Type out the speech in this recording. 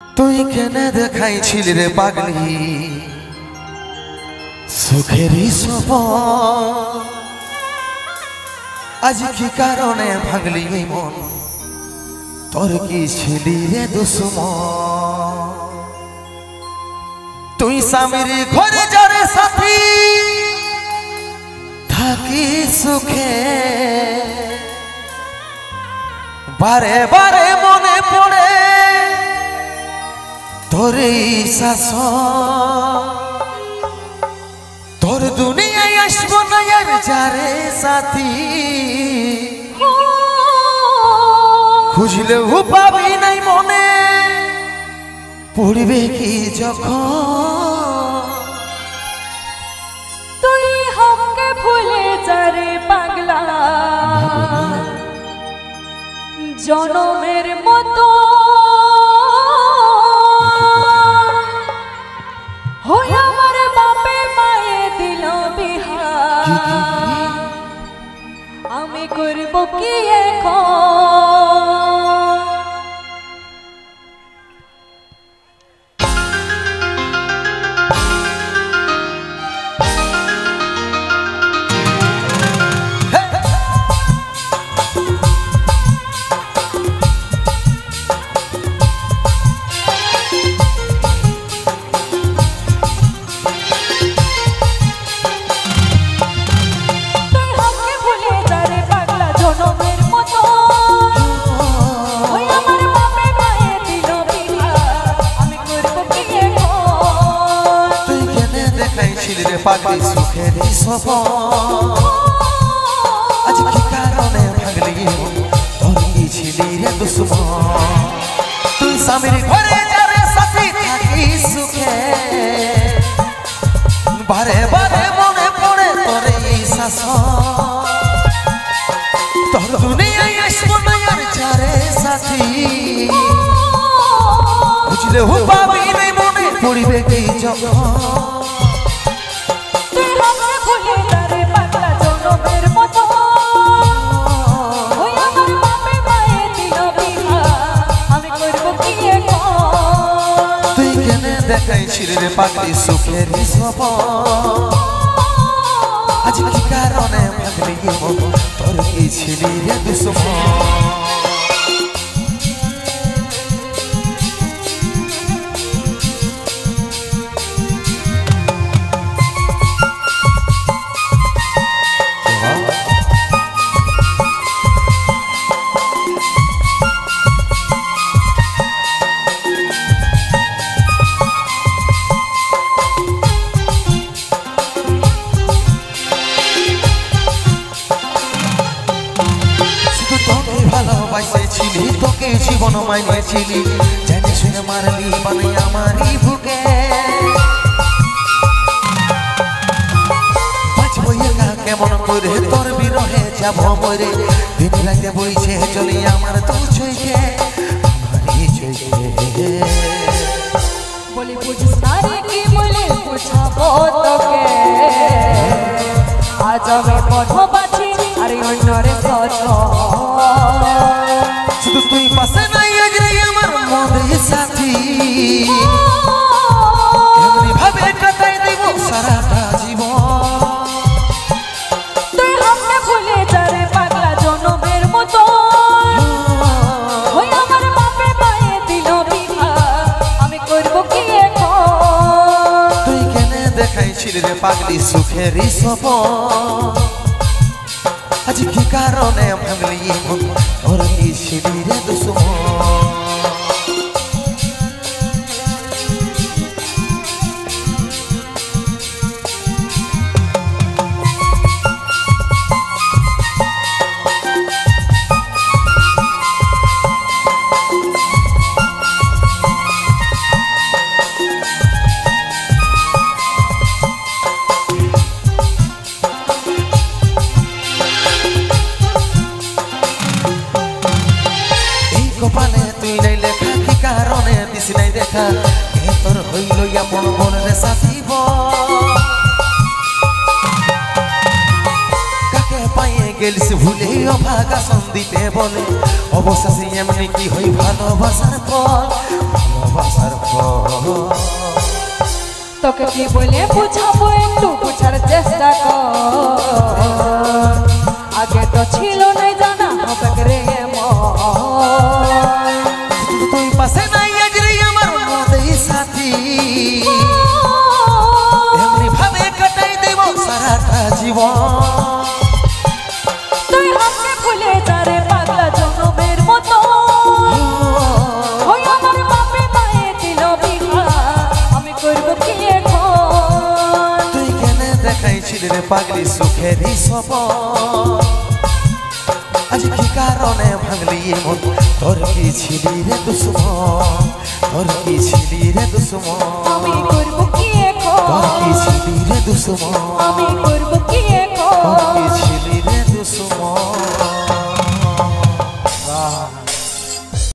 তুই কেনে দেখাইছিলি রে পাগলি সুখেরই সপন, আজ কি কারণে ভাঙলি এই মন? তোর কি ছিলি রে দুশ্মন? তুই স্বামীর ঘরে যারে সাথী থাকি সুখে, বারে বারে মনে পড়ে তোর শাসন। তোর দুনিয়ায় আসবো না আর যারে সাথী, খুঁজলেও পাবি নাই মনে পড়বে কি যখন? তুই हमके ভুলে যারে পাগলা জনমের মতো হই আমার বাপে মায়ে দিল বিহা, আমি করব কি এখন? পাগলি সুখেরই সপন, আজ কি কারণে ভাঙলি তোর কি ছিলি রে দুশ্মন? তুই স্বামীর ঘরে যারে সাথী থাকি সুখে, বারে বারে মনে পড়ে তোর এই শাসন। তোর দুনিয়ায় আসবো না আর যারে সাথী, বুঝলেও পাবি নাই মনে পড়বে কি যখন? দেখাইছিলি রে পাগলি সুখেরই সপন, আজ কি কারণে ভাঙলি মন? তোর কি ছিলি রে দুশ্মন? ভালোবাসেছিলি তোকে জীবন মানিয়েছিলি, জানি শুনে মারলি মানে আমারই বুকে। বাঁচবো একা কেমন করে তোর বিরহে যাব মরে, দিন রাতে বইছে চলি আমার দু চোখে, আমারই চোখে। বলি বুঝিস না রে কি বলে বুঝাবো তোকে, আজ আমি পথ বাছি আর অন্যরে সচ। শুধু তুই পাশে নাই আজ রে আমার মনের সাথী, এমনি ভাবে কাটাই দিব সারাটা জীবন। তুই हमके ভুলে যারে পাগলা জনমের মতো, ওই আমার বাপে মায়ে দিল বিহা, আমি করব কি এখন? তুই কেনে দেখাইছিলি রে পাগলি সুখেরই সপন, আজ কি কারণে ভাঙলি মন? তোর কি ছিলি রে দুশ্মন? কপালে তুই নাই লেখা, কি কারণে দিস নাই দেখা? কে তোর হইল আপন মনের সাথী? কাকে পাইয়ে গেলিস ভুলে অভাগা সন্দীপে বলে, অবশেষে এমনি কি হই ভালোবাসার ফল? ভালোবাসার ফল। তোকে কি বলে বুঝাবো একটু বুঝার চেষ্টা কর, আগে তো ছিল না জানা হবে রে তুই পাশে নাই আজরে আমার মনেই সাথী, এমনি ভাবে কাটাই দেব সারাটা জীবন। তুই আমাকে ভুলে যা রে পাগলা জনমের মতো, ওই আমার বাপে মায়ে দিল বিহা আমি করব কি এখন। তুই কেন দেখাইছিলি রে পাগলি সুখেরই সপন, আজ কি কারণে ভাঙলি মন, তোর কি ছিলি রে দুশ্মন, তোর কি ছিলি রে দুশ্মন, আমি করব কি এখন, তোর কি ছিলি রে দুশ্মন, আমি করব কি এখন। তোর কি ছিলি রে